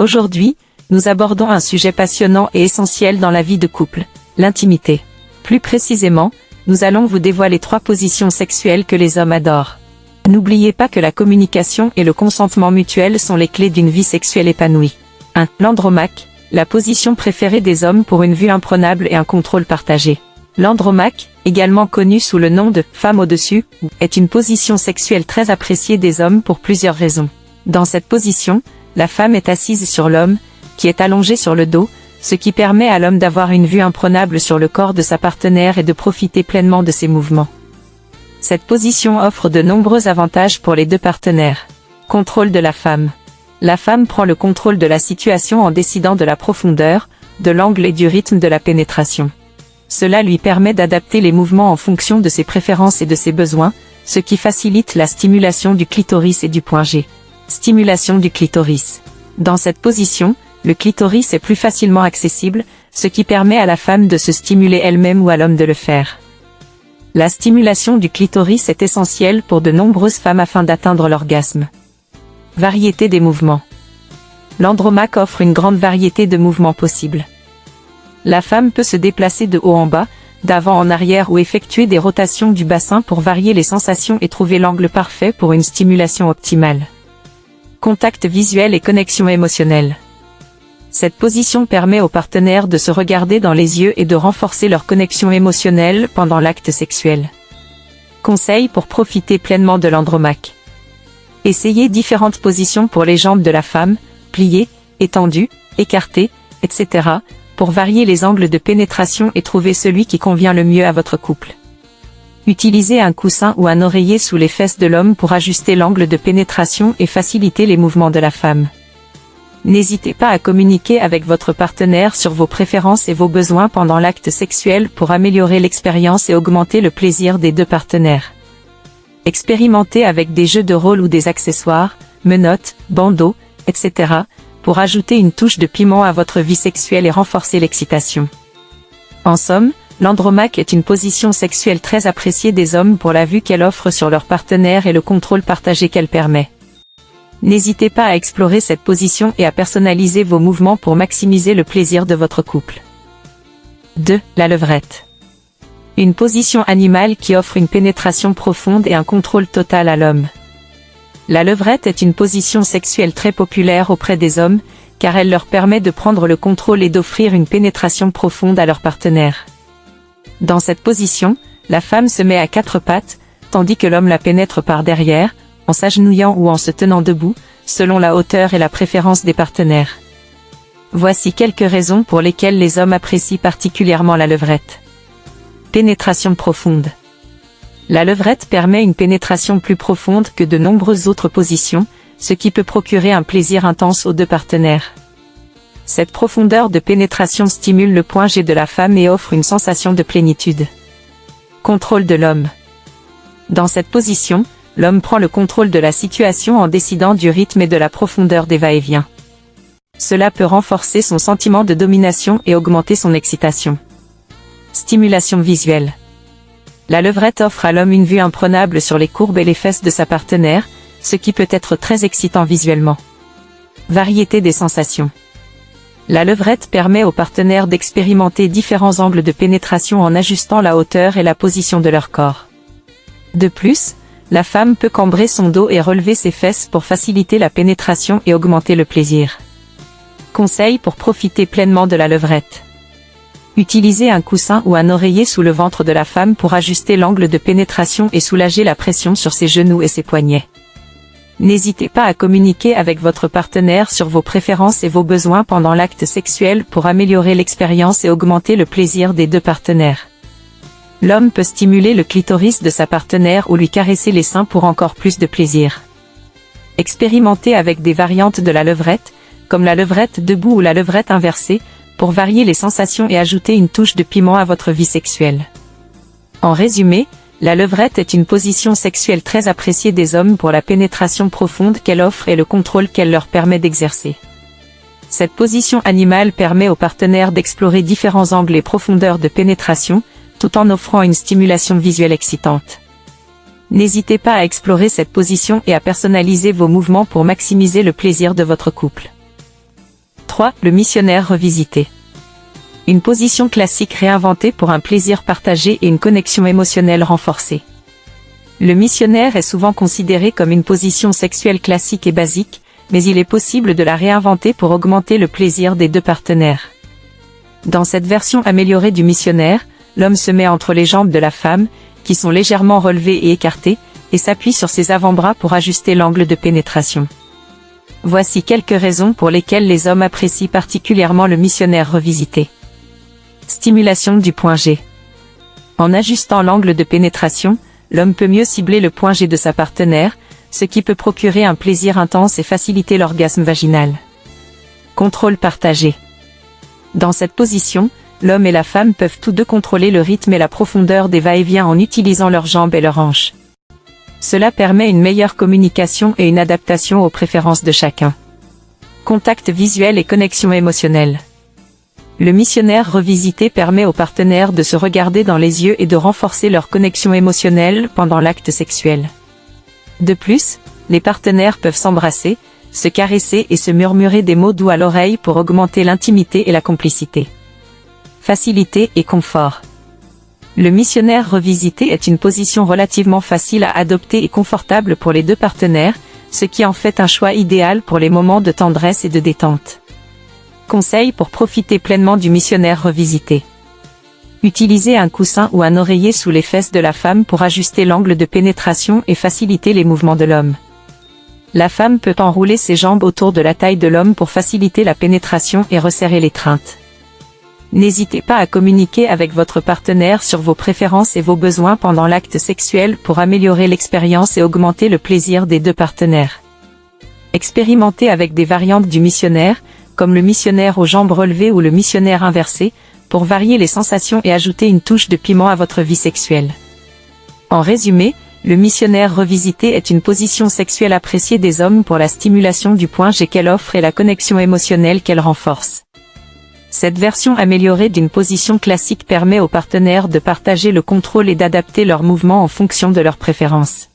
Aujourd'hui, nous abordons un sujet passionnant et essentiel dans la vie de couple, l'intimité. Plus précisément, nous allons vous dévoiler 3 positions sexuelles que les hommes adorent. N'oubliez pas que la communication et le consentement mutuel sont les clés d'une vie sexuelle épanouie. 1. L'andromaque, la position préférée des hommes pour une vue imprenable et un contrôle partagé. L'andromaque, également connu sous le nom de « femme au-dessus », est une position sexuelle très appréciée des hommes pour plusieurs raisons. Dans cette position, la femme est assise sur l'homme, qui est allongé sur le dos, ce qui permet à l'homme d'avoir une vue imprenable sur le corps de sa partenaire et de profiter pleinement de ses mouvements. Cette position offre de nombreux avantages pour les deux partenaires. Contrôle de la femme. La femme prend le contrôle de la situation en décidant de la profondeur, de l'angle et du rythme de la pénétration. Cela lui permet d'adapter les mouvements en fonction de ses préférences et de ses besoins, ce qui facilite la stimulation du clitoris et du point G. Stimulation du clitoris. Dans cette position, le clitoris est plus facilement accessible, ce qui permet à la femme de se stimuler elle-même ou à l'homme de le faire. La stimulation du clitoris est essentielle pour de nombreuses femmes afin d'atteindre l'orgasme. Variété des mouvements. L'andromaque offre une grande variété de mouvements possibles. La femme peut se déplacer de haut en bas, d'avant en arrière ou effectuer des rotations du bassin pour varier les sensations et trouver l'angle parfait pour une stimulation optimale. Contact visuel et connexion émotionnelle. Cette position permet aux partenaires de se regarder dans les yeux et de renforcer leur connexion émotionnelle pendant l'acte sexuel. Conseils pour profiter pleinement de l'andromaque. Essayez différentes positions pour les jambes de la femme, pliées, étendues, écartées, etc., pour varier les angles de pénétration et trouver celui qui convient le mieux à votre couple. Utilisez un coussin ou un oreiller sous les fesses de l'homme pour ajuster l'angle de pénétration et faciliter les mouvements de la femme. N'hésitez pas à communiquer avec votre partenaire sur vos préférences et vos besoins pendant l'acte sexuel pour améliorer l'expérience et augmenter le plaisir des deux partenaires. Expérimentez avec des jeux de rôle ou des accessoires, menottes, bandeaux, etc., pour ajouter une touche de piment à votre vie sexuelle et renforcer l'excitation. En somme, l'andromaque est une position sexuelle très appréciée des hommes pour la vue qu'elle offre sur leur partenaire et le contrôle partagé qu'elle permet. N'hésitez pas à explorer cette position et à personnaliser vos mouvements pour maximiser le plaisir de votre couple. 2. La levrette. Une position animale qui offre une pénétration profonde et un contrôle total à l'homme. La levrette est une position sexuelle très populaire auprès des hommes, car elle leur permet de prendre le contrôle et d'offrir une pénétration profonde à leur partenaire. Dans cette position, la femme se met à 4 pattes, tandis que l'homme la pénètre par derrière, en s'agenouillant ou en se tenant debout, selon la hauteur et la préférence des partenaires. Voici quelques raisons pour lesquelles les hommes apprécient particulièrement la levrette. Pénétration profonde. La levrette permet une pénétration plus profonde que de nombreuses autres positions, ce qui peut procurer un plaisir intense aux deux partenaires. Cette profondeur de pénétration stimule le point G de la femme et offre une sensation de plénitude. Contrôle de l'homme. Dans cette position, l'homme prend le contrôle de la situation en décidant du rythme et de la profondeur des va-et-vient. Cela peut renforcer son sentiment de domination et augmenter son excitation. Stimulation visuelle. La levrette offre à l'homme une vue imprenable sur les courbes et les fesses de sa partenaire, ce qui peut être très excitant visuellement. Variété des sensations. La levrette permet aux partenaires d'expérimenter différents angles de pénétration en ajustant la hauteur et la position de leur corps. De plus, la femme peut cambrer son dos et relever ses fesses pour faciliter la pénétration et augmenter le plaisir. Conseils pour profiter pleinement de la levrette. Utilisez un coussin ou un oreiller sous le ventre de la femme pour ajuster l'angle de pénétration et soulager la pression sur ses genoux et ses poignets. N'hésitez pas à communiquer avec votre partenaire sur vos préférences et vos besoins pendant l'acte sexuel pour améliorer l'expérience et augmenter le plaisir des deux partenaires. L'homme peut stimuler le clitoris de sa partenaire ou lui caresser les seins pour encore plus de plaisir. Expérimentez avec des variantes de la levrette, comme la levrette debout ou la levrette inversée, pour varier les sensations et ajouter une touche de piment à votre vie sexuelle. En résumé, la levrette est une position sexuelle très appréciée des hommes pour la pénétration profonde qu'elle offre et le contrôle qu'elle leur permet d'exercer. Cette position animale permet aux partenaires d'explorer différents angles et profondeurs de pénétration, tout en offrant une stimulation visuelle excitante. N'hésitez pas à explorer cette position et à personnaliser vos mouvements pour maximiser le plaisir de votre couple. 3. Le missionnaire revisité. Une position classique réinventée pour un plaisir partagé et une connexion émotionnelle renforcée. Le missionnaire est souvent considéré comme une position sexuelle classique et basique, mais il est possible de la réinventer pour augmenter le plaisir des deux partenaires. Dans cette version améliorée du missionnaire, l'homme se met entre les jambes de la femme, qui sont légèrement relevées et écartées, et s'appuie sur ses avant-bras pour ajuster l'angle de pénétration. Voici quelques raisons pour lesquelles les hommes apprécient particulièrement le missionnaire revisité. Stimulation du point G. En ajustant l'angle de pénétration, l'homme peut mieux cibler le point G de sa partenaire, ce qui peut procurer un plaisir intense et faciliter l'orgasme vaginal. Contrôle partagé. Dans cette position, l'homme et la femme peuvent tous deux contrôler le rythme et la profondeur des va-et-vient en utilisant leurs jambes et leurs hanches. Cela permet une meilleure communication et une adaptation aux préférences de chacun. Contact visuel et connexion émotionnelle. Le missionnaire revisité permet aux partenaires de se regarder dans les yeux et de renforcer leur connexion émotionnelle pendant l'acte sexuel. De plus, les partenaires peuvent s'embrasser, se caresser et se murmurer des mots doux à l'oreille pour augmenter l'intimité et la complicité. Facilité et confort. Le missionnaire revisité est une position relativement facile à adopter et confortable pour les deux partenaires, ce qui en fait un choix idéal pour les moments de tendresse et de détente. Conseils pour profiter pleinement du missionnaire revisité. Utilisez un coussin ou un oreiller sous les fesses de la femme pour ajuster l'angle de pénétration et faciliter les mouvements de l'homme. La femme peut enrouler ses jambes autour de la taille de l'homme pour faciliter la pénétration et resserrer l'étreinte. N'hésitez pas à communiquer avec votre partenaire sur vos préférences et vos besoins pendant l'acte sexuel pour améliorer l'expérience et augmenter le plaisir des deux partenaires. Expérimentez avec des variantes du missionnaire, comme le missionnaire aux jambes relevées ou le missionnaire inversé, pour varier les sensations et ajouter une touche de piment à votre vie sexuelle. En résumé, le missionnaire revisité est une position sexuelle appréciée des hommes pour la stimulation du point G qu'elle offre et la connexion émotionnelle qu'elle renforce. Cette version améliorée d'une position classique permet aux partenaires de partager le contrôle et d'adapter leurs mouvements en fonction de leurs préférences.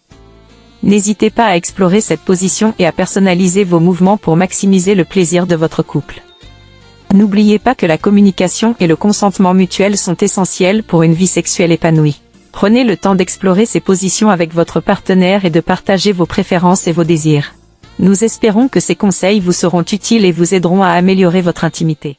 N'hésitez pas à explorer cette position et à personnaliser vos mouvements pour maximiser le plaisir de votre couple. N'oubliez pas que la communication et le consentement mutuel sont essentiels pour une vie sexuelle épanouie. Prenez le temps d'explorer ces positions avec votre partenaire et de partager vos préférences et vos désirs. Nous espérons que ces conseils vous seront utiles et vous aideront à améliorer votre intimité.